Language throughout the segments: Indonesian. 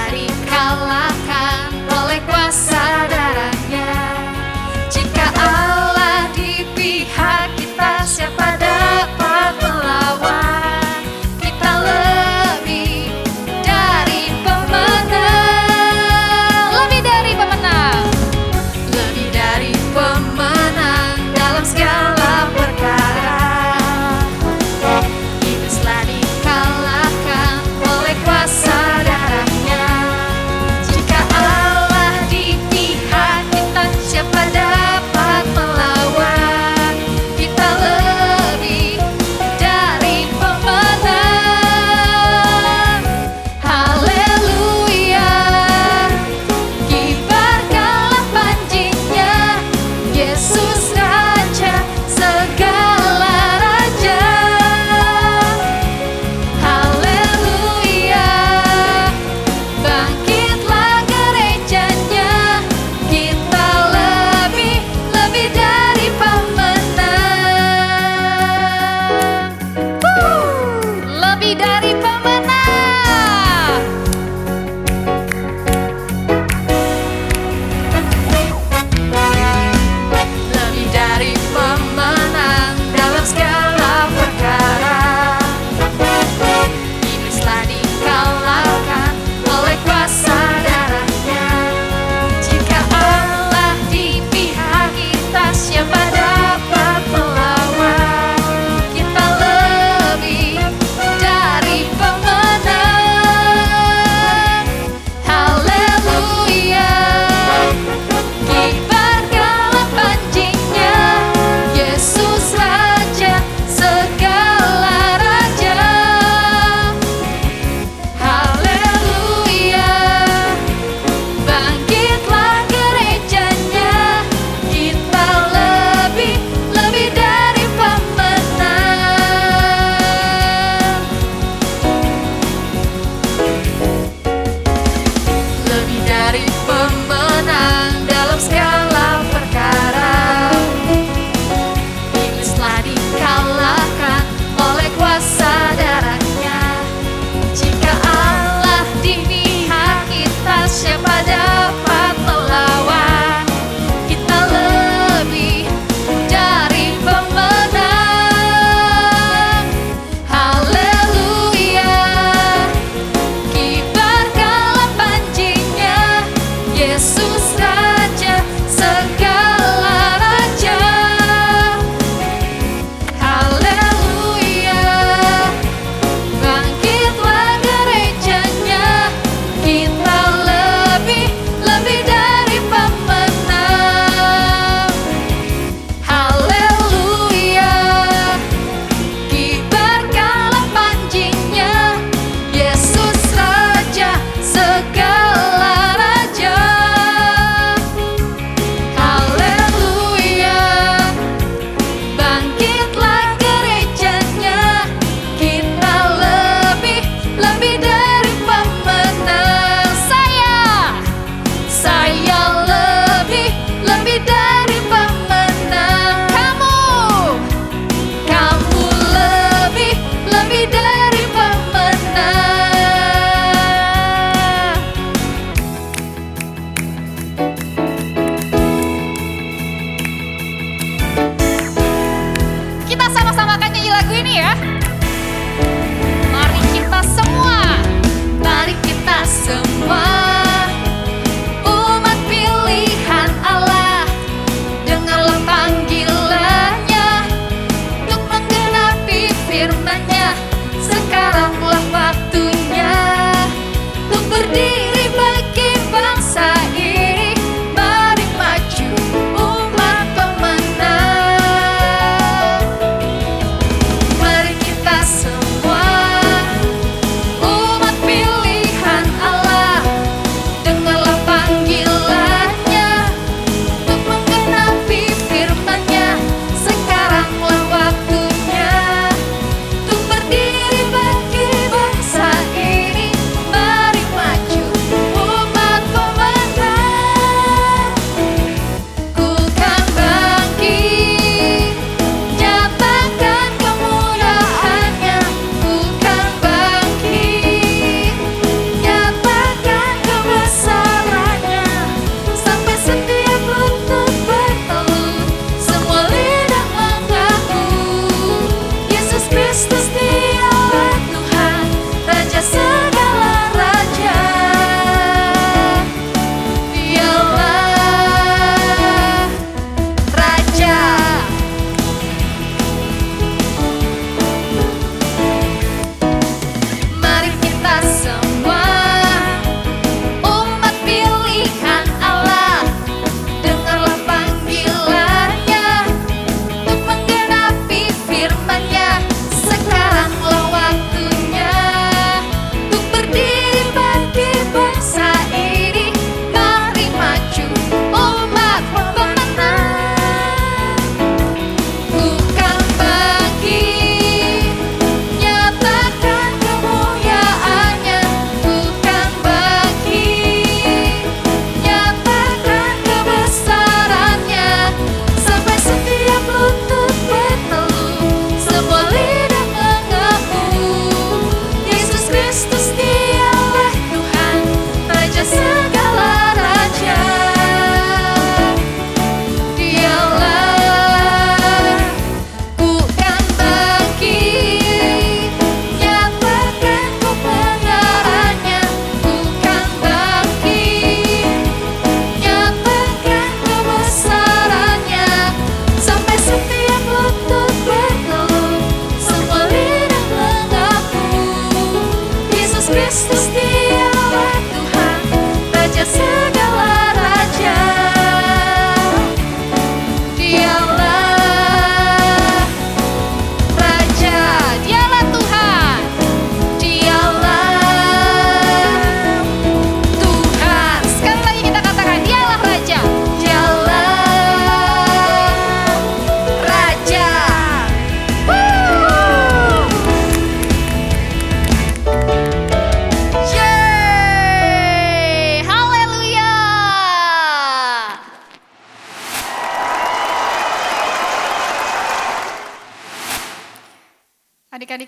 telah dikalahkan oleh kuasa darahnya. Jika Allah di pihak kita, siapa dapat melawan? Kita lebih dari pemenang, lebih dari pemenang, lebih dari pemenang dalam segala perkara. Iblis telah dikalahkan oleh kuasa darahnya.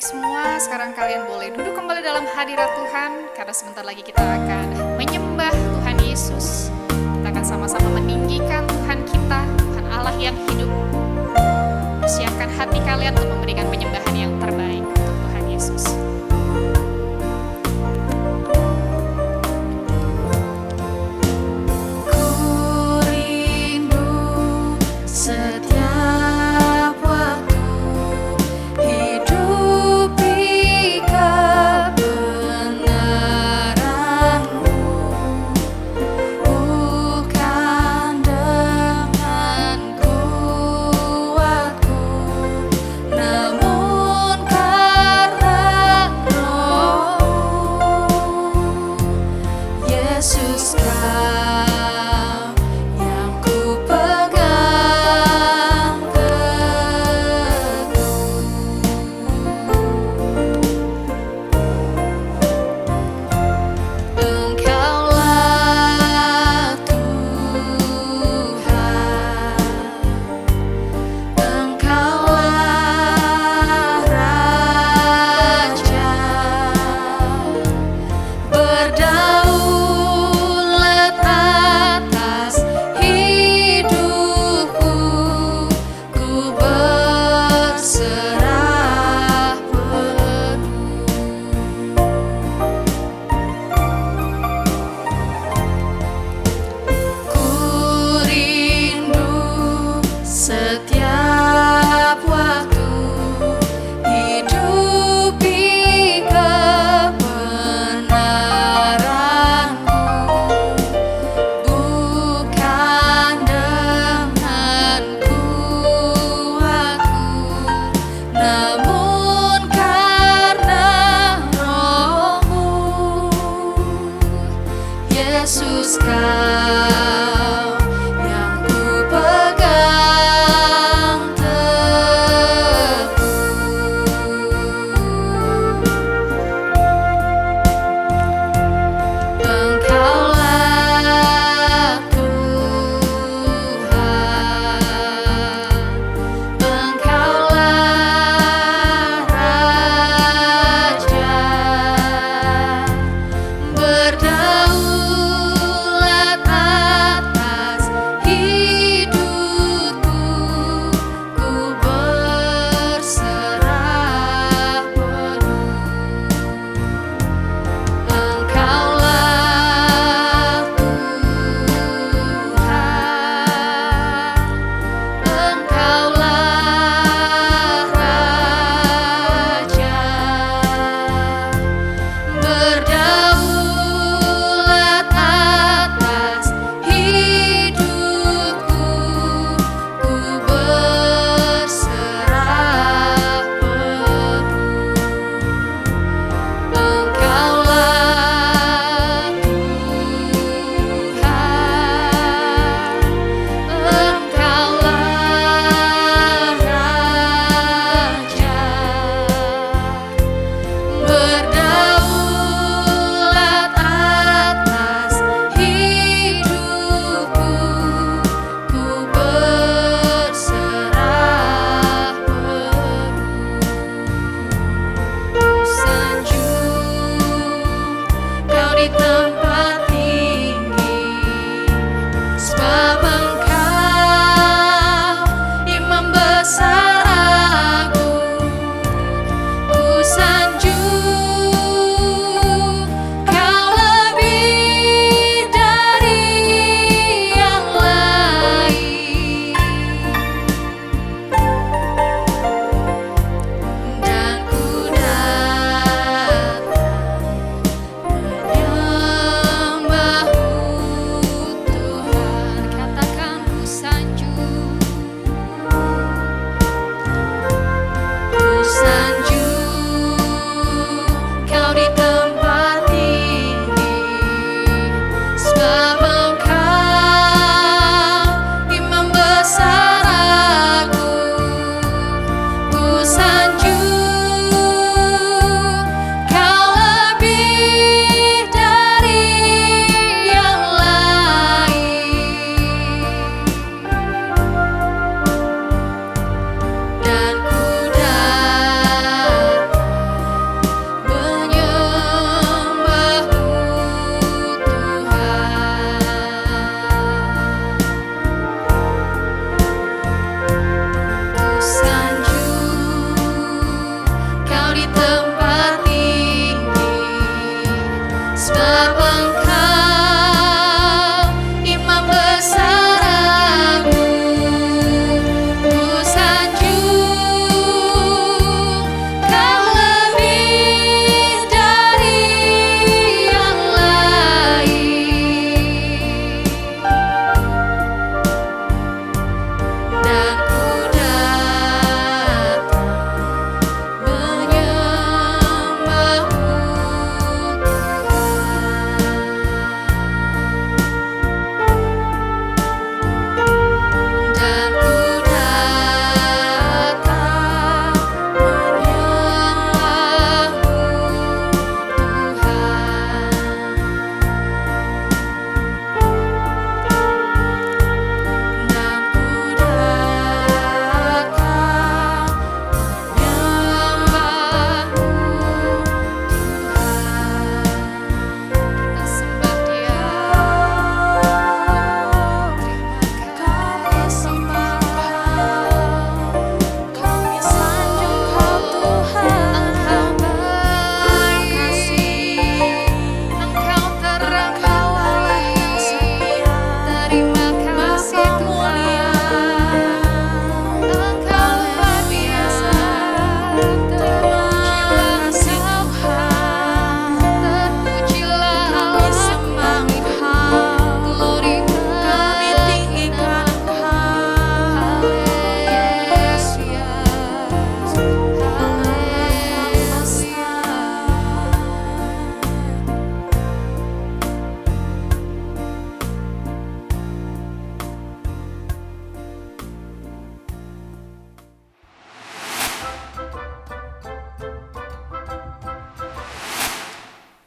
adik-adik semua, sekarang kalian boleh duduk kembali dalam hadirat Tuhan, karena sebentar lagi kita akan menyembah Tuhan Yesus. Kita akan sama-sama meninggikan Tuhan kita, Tuhan Allah yang hidup. Persiapkan hati kalian untuk memberikan penyembahan yang terbaik untuk Tuhan Yesus. Yesus, Kau yang ku pegang teguh. Engkaulah Tuhan, Engkaulah Raja, berdaulat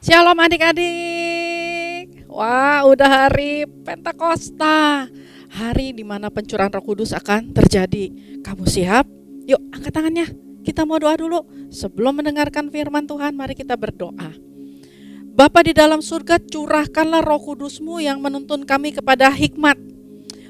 Shalom adik-adik. Wah, udah hari Pentakosta. Hari di mana pencurahan Roh Kudus akan terjadi. Kamu siap? Yuk, angkat tangannya. Kita mau doa dulu. Sebelum mendengarkan firman Tuhan, mari kita berdoa. Bapa di dalam surga, curahkanlah Roh Kudus-Mu yang menuntun kami kepada hikmat.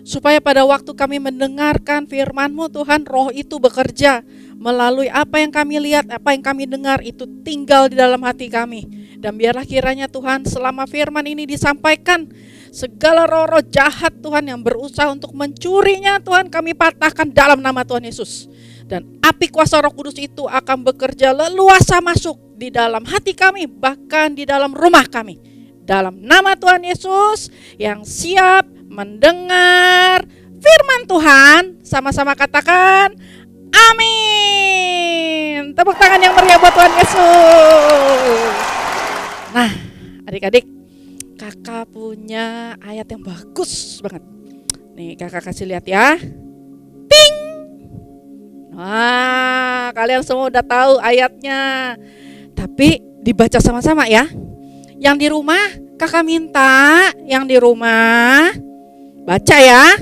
Supaya pada waktu kami mendengarkan firman-Mu, Tuhan, Roh itu bekerja melalui apa yang kami lihat, apa yang kami dengar, itu tinggal di dalam hati kami. Dan biarlah kiranya Tuhan, selama firman ini disampaikan, segala roh-roh jahat Tuhan yang berusaha untuk mencurinya, Tuhan, kami patahkan dalam nama Tuhan Yesus. Dan api kuasa Roh Kudus itu akan bekerja leluasa masuk di dalam hati kami, bahkan di dalam rumah kami. Dalam nama Tuhan Yesus yang siap mendengar firman Tuhan, sama-sama katakan amin. Tepuk tangan yang meriah buat Tuhan Yesus. Nah, adik-adik, kakak punya ayat yang bagus banget. Nih, kakak kasih lihat ya. Ting. Wah, kalian semua udah tahu ayatnya. Tapi dibaca sama-sama ya. Yang di rumah, kakak minta yang di rumah baca ya.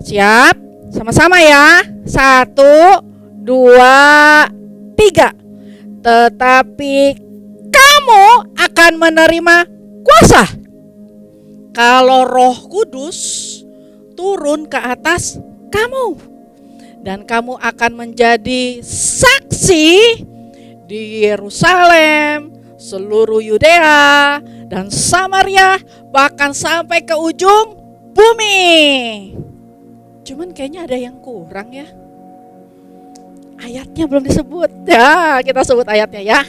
Siap? Sama-sama ya. 1, 2, 3. Tetapi kamu akan menerima kuasa kalau Roh Kudus turun ke atas kamu, dan kamu akan menjadi saksi di Yerusalem, seluruh Yudea dan Samaria, bahkan sampai ke ujung bumi. Cuman kayaknya ada yang kurang ya. Ayatnya belum disebut. Ya, kita sebut ayatnya ya.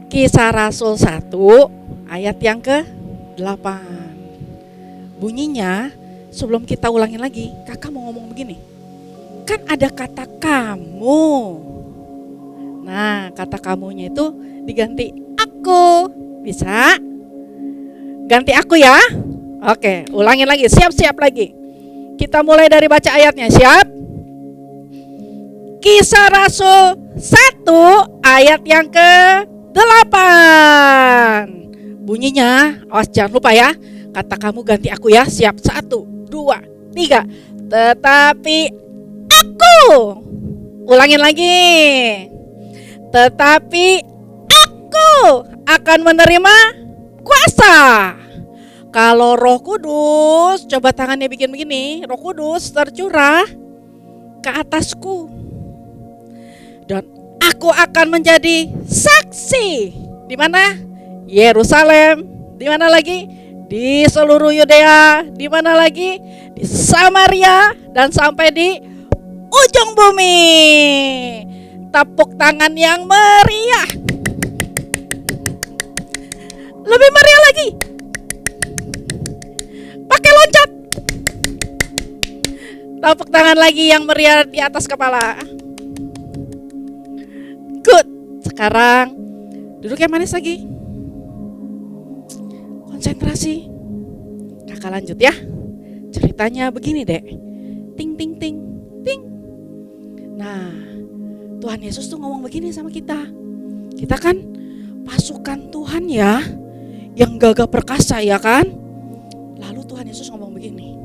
Kisah Rasul 1 ayat yang ke-8. Bunyinya, sebelum kita ulangin lagi, kakak mau ngomong begini. Kan ada kata kamu. Nah, kata kamunya itu diganti aku. Bisa? Ganti aku ya. Oke, ulangin lagi, siap-siap lagi. Kita mulai dari baca ayatnya, siap? Kisah Rasul 1 ayat yang ke-8. Bunyinya, awas jangan lupa ya. Kata kamu ganti aku ya. Siap, 1, 2, 3. Tetapi aku, ulangin lagi. Tetapi aku akan menerima kuasa kalau Roh Kudus, coba tangannya bikin begini, Roh Kudus tercurah ke atasku, dan aku akan menjadi saksi di mana? Yerusalem. Di mana lagi? Di seluruh Yudea. Di mana lagi? Di Samaria dan sampai di ujung bumi. Tepuk tangan yang meriah. Lebih meriah lagi. Pakai loncat. Tepuk tangan lagi yang meriah di atas kepala. Good. Sekarang duduk yang manis lagi. Konsentrasi. Kakak lanjut ya. Ceritanya begini dek. Ting ting ting ting. Nah, Tuhan Yesus tuh ngomong begini sama kita. Kita kan pasukan Tuhan ya, yang gagah perkasa ya kan. Lalu Tuhan Yesus ngomong begini.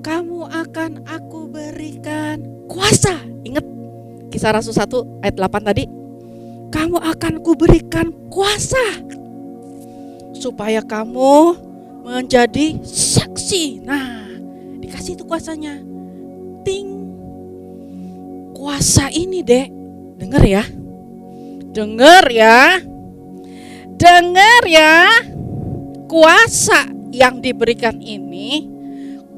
Kamu akan aku berikan kuasa. Ingat Kisah Rasul 1 ayat 8 tadi. Kamu akan kuberikan kuasa supaya kamu menjadi saksi. Nah, dikasih itu kuasanya. Ting. Kuasa ini dek, denger ya. Denger ya. Denger ya. Kuasa yang diberikan ini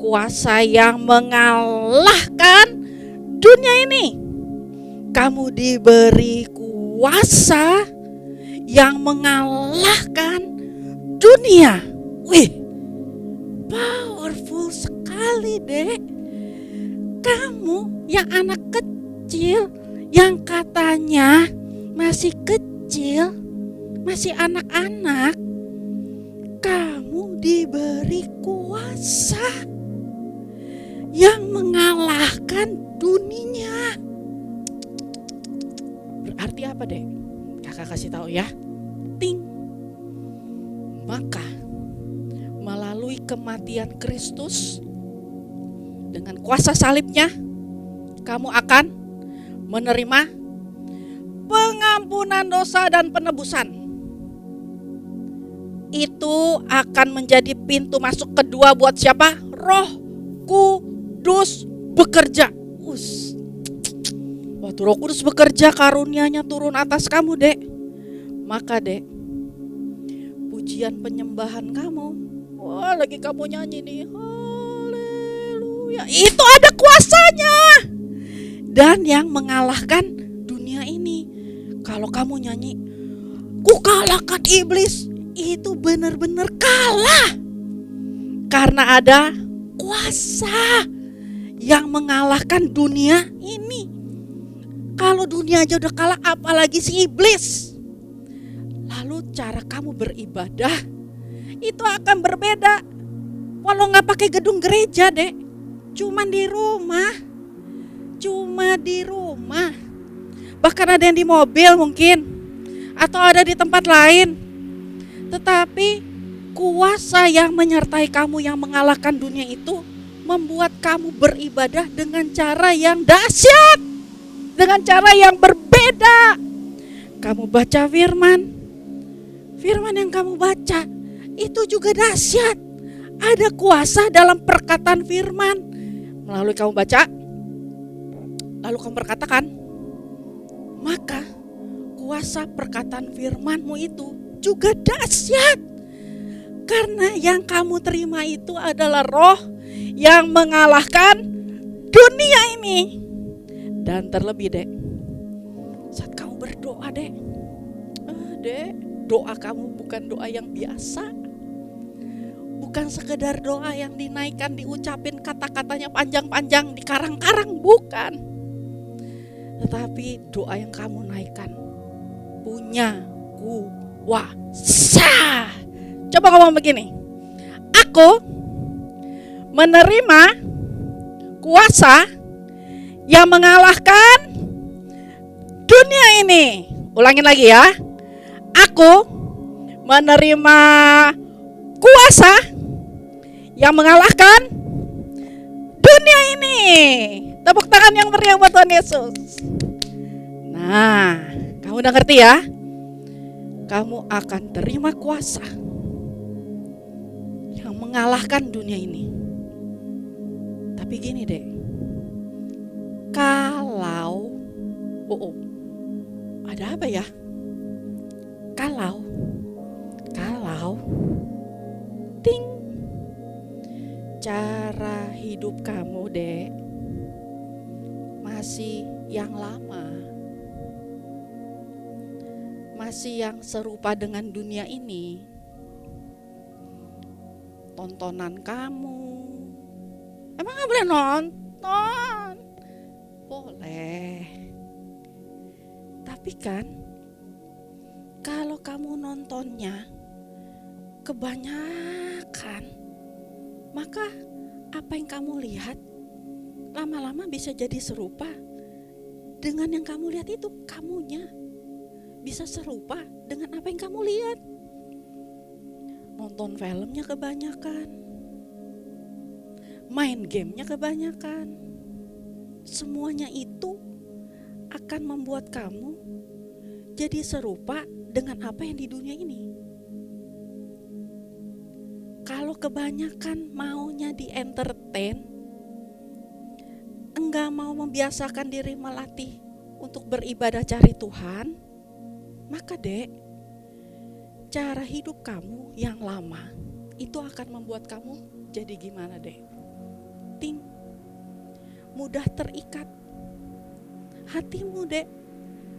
kuasa yang mengalahkan dunia ini. Kamu diberi kuasa yang mengalahkan dunia. Wih, powerful sekali dek. Kamu yang anak kecil, yang katanya masih kecil, masih anak-anak, kamu diberi kuasa yang mengalahkan dunia. Berarti apa dek? Kakak kasih tahu ya. Ting. kematian Kristus, dengan kuasa salibnya, kamu akan menerima pengampunan dosa dan penebusan. Itu akan menjadi pintu masuk kedua buat siapa? Roh Kudus bekerja. Waktu Roh Kudus bekerja, karunia-Nya turun atas kamu, Dek. Maka, Dek, pujian penyembahan kamu, lagi kamu nyanyi nih, haleluya, itu ada kuasanya. Dan yang mengalahkan dunia ini. Kalau kamu nyanyi, ku kalahkan iblis, itu benar-benar kalah. Karena ada kuasa yang mengalahkan dunia ini. Kalau dunia aja udah kalah, apalagi si iblis. Lalu cara kamu beribadah itu akan berbeda. Walau gak pakai gedung gereja, Dek, cuma di rumah. Bahkan ada yang di mobil mungkin, atau ada di tempat lain. Tetapi kuasa yang menyertai kamu yang mengalahkan dunia itu membuat kamu beribadah dengan cara yang dahsyat, dengan cara yang berbeda. Kamu baca firman yang kamu baca itu juga dahsyat. Ada kuasa dalam perkataan firman. Melalui kamu baca, lalu kamu berkatakan, maka kuasa perkataan firman-Mu itu juga dahsyat. Karena yang kamu terima itu adalah roh yang mengalahkan dunia ini. Dan terlebih, Dek, saat kamu berdoa, Dek, doa kamu bukan doa yang biasa. Bukan sekedar doa yang dinaikkan, diucapin kata-katanya panjang-panjang, dikarang-karang, bukan. Tetapi doa yang kamu naikkan punya kuasa. Coba ngomong begini, aku menerima kuasa yang mengalahkan dunia ini. Ulangin lagi ya. Aku menerima kuasa yang mengalahkan dunia ini. Tepuk tangan yang meriah buat Tuhan Yesus. Nah, kamu udah ngerti ya? Kamu akan terima kuasa yang mengalahkan dunia ini. Tapi gini, Dek, kalau ada apa ya? Kalau ting, cara hidup kamu, Dek, masih yang lama, masih yang serupa dengan dunia ini. Tontonan kamu, emang gak boleh nonton? Boleh. Tapi kan kalau kamu nontonnya kebanyakan, maka apa yang kamu lihat lama-lama bisa jadi serupa dengan yang kamu lihat itu. Kamunya bisa serupa dengan apa yang kamu lihat. Nonton filmnya kebanyakan, main gamenya kebanyakan. Semuanya itu akan membuat kamu jadi serupa dengan apa yang di dunia ini. Kalau kebanyakan maunya di entertain, enggak mau membiasakan diri melatih untuk beribadah cari Tuhan, maka, Dek, cara hidup kamu yang lama itu akan membuat kamu jadi gimana, Dek? Ting, mudah terikat. Hatimu, Dek,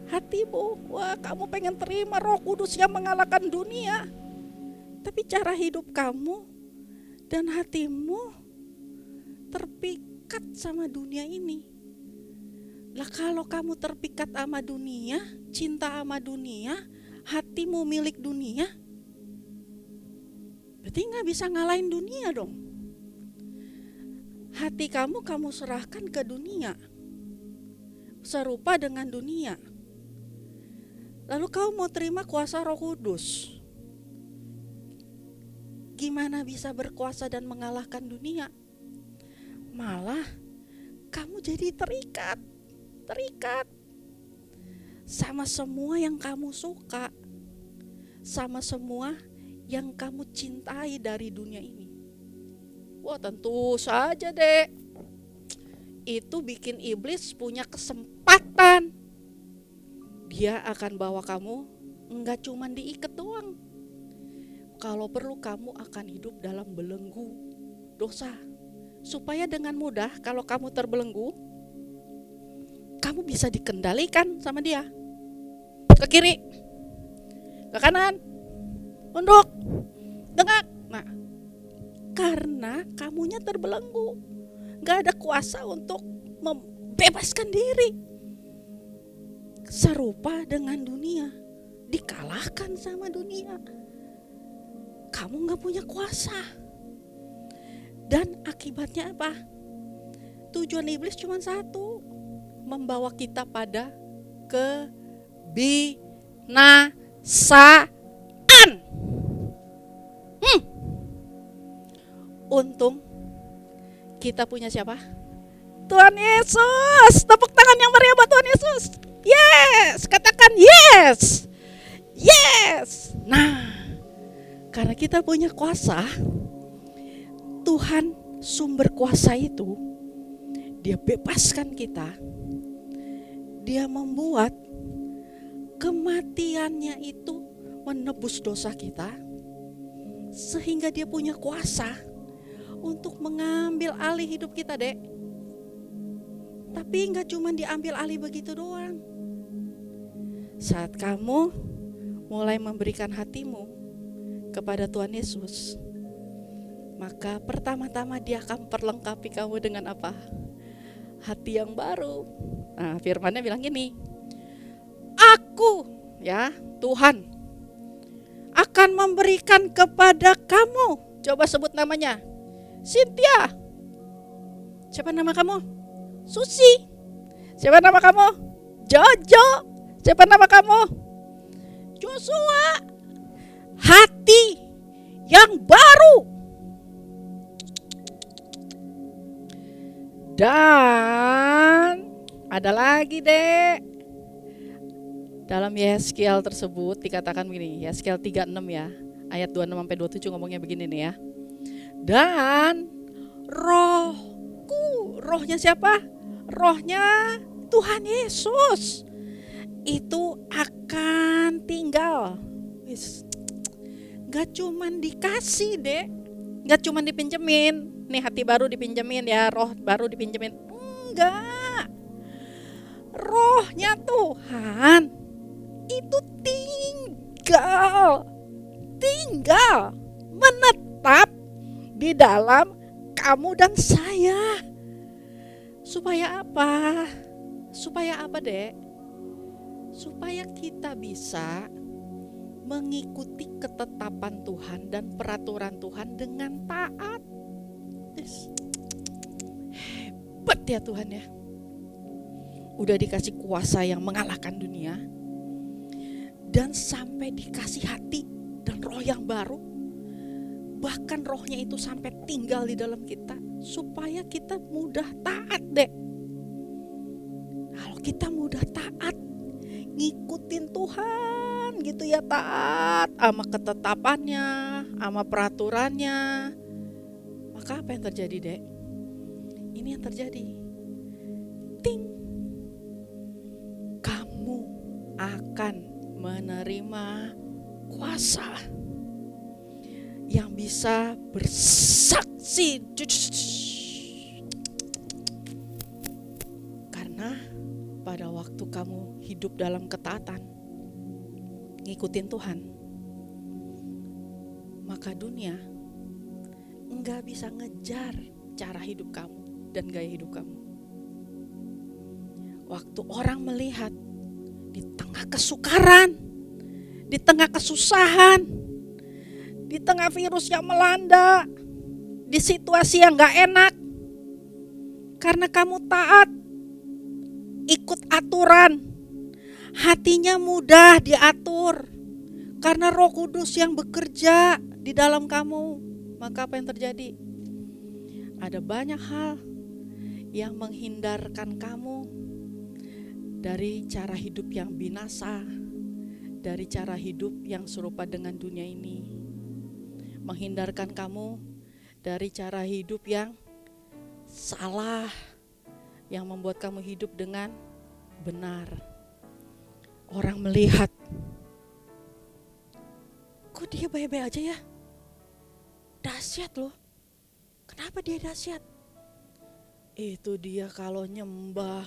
hatimu, wah, kamu pengen terima Roh Kudus yang mengalahkan dunia. Tapi cara hidup kamu dan hatimu terpikat sama dunia ini. Lah kalau kamu terpikat sama dunia, cinta sama dunia, hatimu milik dunia, berarti gak bisa ngalahin dunia dong. Hati kamu serahkan ke dunia, serupa dengan dunia. Lalu kamu mau terima kuasa Roh Kudus. gimana bisa berkuasa dan mengalahkan dunia? Malah kamu jadi terikat sama semua yang kamu suka, sama semua yang kamu cintai dari dunia ini. Wah, tentu saja dek, itu bikin iblis punya kesempatan. Dia akan bawa kamu enggak cuman diikat doang. Kalau perlu kamu akan hidup dalam belenggu dosa. Supaya dengan mudah kalau kamu terbelenggu, kamu bisa dikendalikan sama dia. Ke kiri, ke kanan, tunduk, dengak. Nah, karena kamunya terbelenggu, gak ada kuasa untuk membebaskan diri. Serupa dengan dunia, dikalahkan sama dunia. Kamu gak punya kuasa. Dan akibatnya apa? Tujuan iblis cuma satu, membawa kita pada kebinasaan. Untung kita punya siapa? Tuhan Yesus. Tepuk tangan yang meriah buat Tuhan Yesus. Yes, katakan yes. Yes. Nah, karena kita punya kuasa, Tuhan sumber kuasa itu, dia bebaskan kita. Dia membuat kematiannya itu menebus dosa kita, sehingga dia punya kuasa untuk mengambil alih hidup kita, dek. Tapi gak cuma diambil alih begitu doang. Saat kamu mulai memberikan hatimu kepada Tuhan Yesus, maka pertama-tama dia akan perlengkapi kamu dengan apa? Hati yang baru. Nah, firman-Nya bilang gini, aku, ya Tuhan, akan memberikan kepada kamu. Coba sebut namanya. Cynthia. Siapa nama kamu? Susi. Siapa nama kamu? Jojo. Siapa nama kamu? Joshua. Hati yang baru. Dan ada lagi, dek. Dalam Yeskiel tersebut dikatakan begini, Yeskiel 36 ya, ayat 26-27 ngomongnya begini nih ya. Dan rohku, rohnya siapa? Rohnya Tuhan Yesus itu akan tinggal. Gak cuman dikasih, dek, gak cuman dipinjemin. Nih hati baru dipinjemin ya, roh baru dipinjemin. Enggak. Rohnya Tuhan itu tinggal menetap di dalam kamu dan saya. Supaya apa? Supaya apa, dek? Supaya kita bisa mengikuti ketetapan Tuhan dan peraturan Tuhan dengan taat. Hebat ya Tuhan ya. Udah dikasih kuasa yang mengalahkan dunia, dan sampai dikasih hati dan roh yang baru. Bahkan rohnya itu sampai tinggal di dalam kita, supaya kita mudah taat, dek. Kalau kita mudah taat, ngikutin Tuhan gitu ya, taat sama ketetapannya, sama peraturannya, maka apa yang terjadi, dek? Ini yang terjadi. Ting. Kamu akan menerima kuasa yang bisa bersaksi. Karena pada waktu kamu hidup dalam ketaatan, ngikutin Tuhan, maka dunia enggak bisa ngejar cara hidup kamu dan gaya hidup kamu. Waktu orang melihat di tengah kesukaran, di tengah kesusahan, di tengah virus yang melanda, di situasi yang gak enak, karena kamu taat, ikut aturan, hatinya mudah diatur, karena Roh Kudus yang bekerja di dalam kamu. maka apa yang terjadi? Ada banyak hal yang menghindarkan kamu dari cara hidup yang binasa, dari cara hidup yang serupa dengan dunia ini. Menghindarkan kamu dari cara hidup yang salah, yang membuat kamu hidup dengan benar. Orang melihat, kok dia baik-baik aja ya? Dahsyat loh. Kenapa dia dahsyat? Itu dia kalau nyembah,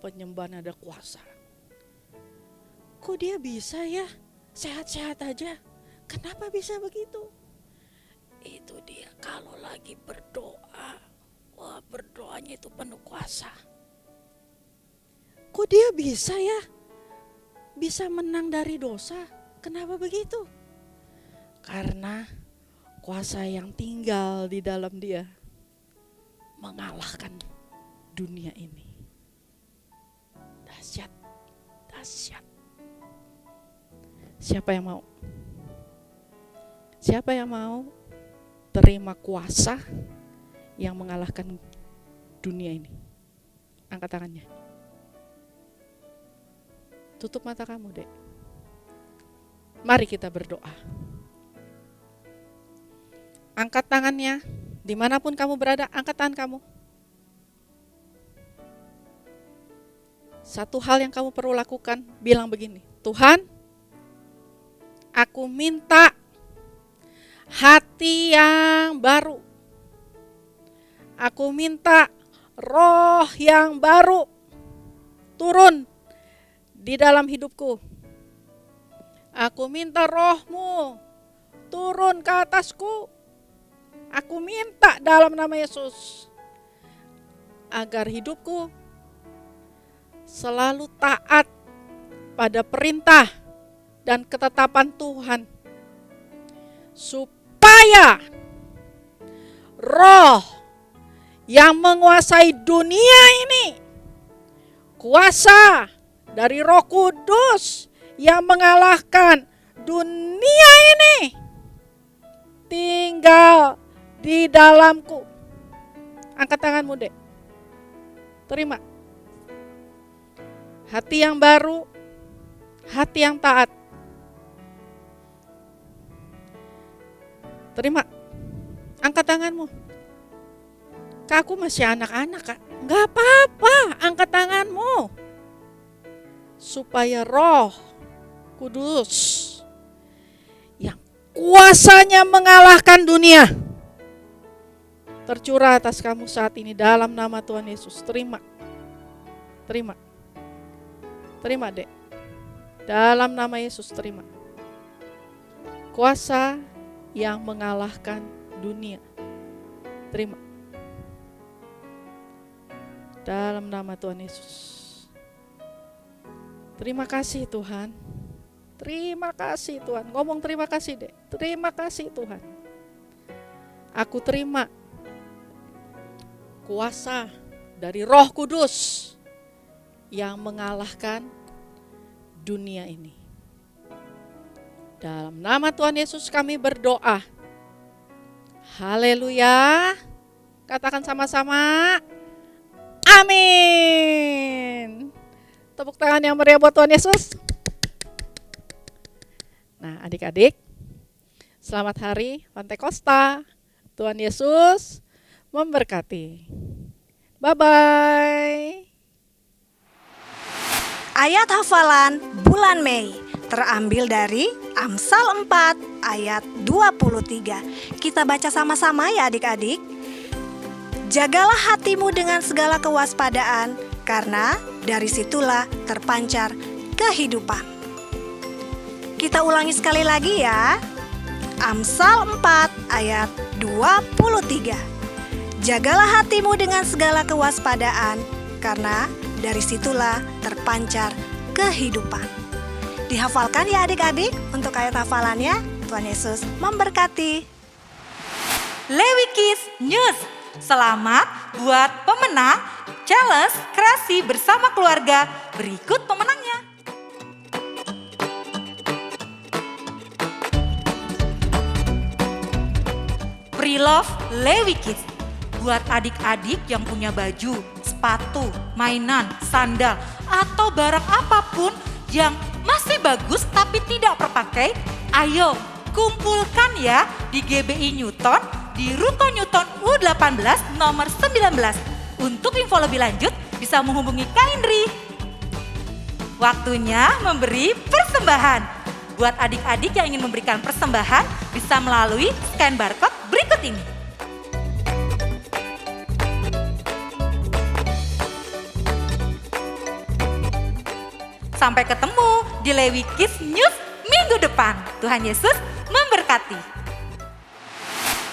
penyembahan ada kuasa. Kok dia bisa ya? Sehat-sehat aja. Kenapa bisa begitu? Itu dia kalau lagi berdoa. Berdoanya itu penuh kuasa. Kok dia bisa ya? Bisa menang dari dosa. Kenapa begitu? Karena kuasa yang tinggal di dalam dia mengalahkan dunia ini. Dahsyat, dahsyat. Siapa yang mau? Siapa yang mau terima kuasa yang mengalahkan dunia ini? Angkat tangannya. Tutup mata kamu, Dek. Mari kita berdoa. Angkat tangannya. Dimanapun kamu berada, angkat tangan kamu. Satu hal yang kamu perlu lakukan, bilang begini, Tuhan, aku minta hati yang baru. Aku minta roh yang baru turun di dalam hidupku. Aku minta roh-Mu turun ke atasku. Aku minta dalam nama Yesus agar hidupku selalu taat pada perintah dan ketetapan Tuhan, supaya roh yang menguasai dunia ini, kuasa dari Roh Kudus yang mengalahkan dunia ini, tinggal di dalamku. Angkat tanganmu, Dek. Terima. Hati yang baru, hati yang taat. Terima. Angkat tanganmu. Kak, aku masih anak-anak, Kak. Gak apa-apa, angkat tanganmu. Supaya Roh Kudus yang kuasanya mengalahkan dunia tercurah atas kamu saat ini dalam nama Tuhan Yesus. Terima. Terima. Terima, Dek. Dalam nama Yesus, terima. Kuasa yang mengalahkan dunia. Terima. Dalam nama Tuhan Yesus. Terima kasih Tuhan. Terima kasih Tuhan. Ngomong terima kasih, Dek. Terima kasih Tuhan. Aku terima kuasa dari Roh Kudus yang mengalahkan dunia ini. Dalam nama Tuhan Yesus kami berdoa. Haleluya. Katakan sama-sama. Amin. Tepuk tangan yang meriah buat Tuhan Yesus. Nah, adik-adik, selamat hari Pantekosta. Tuhan Yesus memberkati. Bye-bye. Ayat hafalan bulan Mei terambil dari Amsal 4 ayat 23. Kita baca sama-sama ya adik-adik. Jagalah hatimu dengan segala kewaspadaan, karena dari situlah terpancar kehidupan. Kita ulangi sekali lagi ya. Amsal 4 ayat 23. Jagalah hatimu dengan segala kewaspadaan, karena dari situlah terpancar kehidupan. Dihafalkan ya adik-adik untuk ayat hafalannya. Tuhan Yesus memberkati. Lewi Kids News. Selamat buat pemenang challenge kreasi bersama keluarga. Berikut pemenangnya. Pre-Love Lewi Kids. Buat adik-adik yang punya baju, sepatu, mainan, sandal, atau barang apapun yang masih bagus tapi tidak terpakai, ayo kumpulkan ya di GBI Newton di Ruko Newton U18 nomor 19. Untuk info lebih lanjut bisa menghubungi Kak Indri. Waktunya memberi persembahan. Buat adik-adik yang ingin memberikan persembahan bisa melalui scan barcode berikut ini. Sampai ketemu di Lewi Kids News minggu depan. Tuhan Yesus memberkati.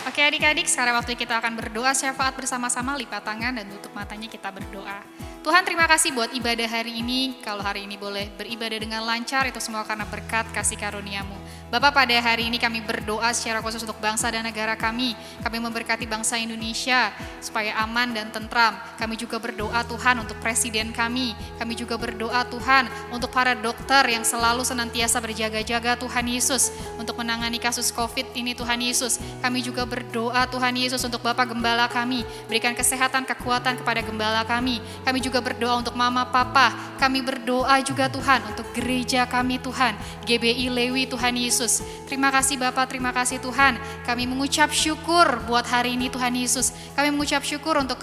Oke adik-adik, sekarang waktu kita akan berdoa syafaat bersama-sama, lipat tangan dan tutup matanya kita berdoa. Tuhan terima kasih buat ibadah hari ini, kalau hari ini boleh beribadah dengan lancar, itu semua karena berkat kasih karunia-Mu. Bapak pada hari ini kami berdoa secara khusus untuk bangsa dan negara kami memberkati bangsa Indonesia supaya aman dan tentram. Kami juga berdoa Tuhan untuk presiden kami juga berdoa Tuhan untuk para dokter yang selalu senantiasa berjaga-jaga Tuhan Yesus untuk menangani kasus COVID ini Tuhan Yesus. Kami juga berdoa Tuhan Yesus untuk Bapak Gembala kami, berikan kesehatan, kekuatan kepada Gembala kami. Kami juga berdoa untuk Mama Papa, kami berdoa juga Tuhan untuk gereja kami Tuhan, GBI Lewi Tuhan Yesus. Terima kasih Bapak, terima kasih Tuhan. Kami mengucap syukur buat hari ini Tuhan Yesus. Kami mengucap syukur untuk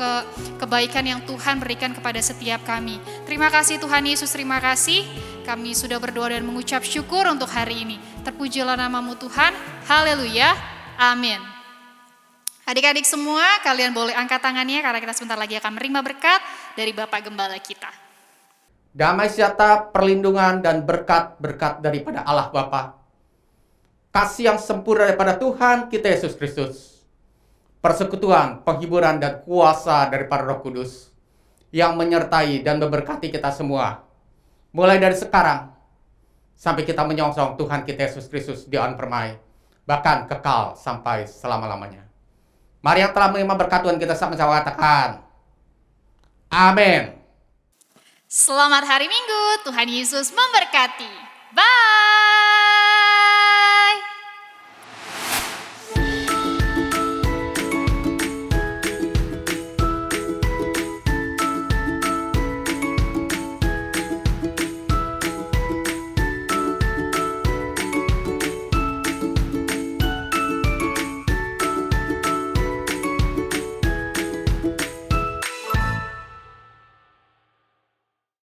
kebaikan yang Tuhan berikan kepada setiap kami. Terima kasih Tuhan Yesus, terima kasih. Kami sudah berdoa dan mengucap syukur untuk hari ini. Terpujilah nama-Mu Tuhan, haleluya, amin. Adik-adik semua, kalian boleh angkat tangannya karena kita sebentar lagi akan menerima berkat dari Bapak Gembala kita. Damai sejahtera, perlindungan, dan berkat-berkat daripada Allah Bapa. Kasih yang sempurna daripada Tuhan kita Yesus Kristus. Persekutuan, penghiburan, dan kuasa daripada Roh Kudus yang menyertai dan memberkati kita semua. Mulai dari sekarang sampai kita menyongsong Tuhan kita Yesus Kristus di awan permai, bahkan kekal sampai selama-lamanya. Mari yang telah menerima berkat Tuhan kita sama-sama katakan, amin. Selamat hari Minggu, Tuhan Yesus memberkati. Bye.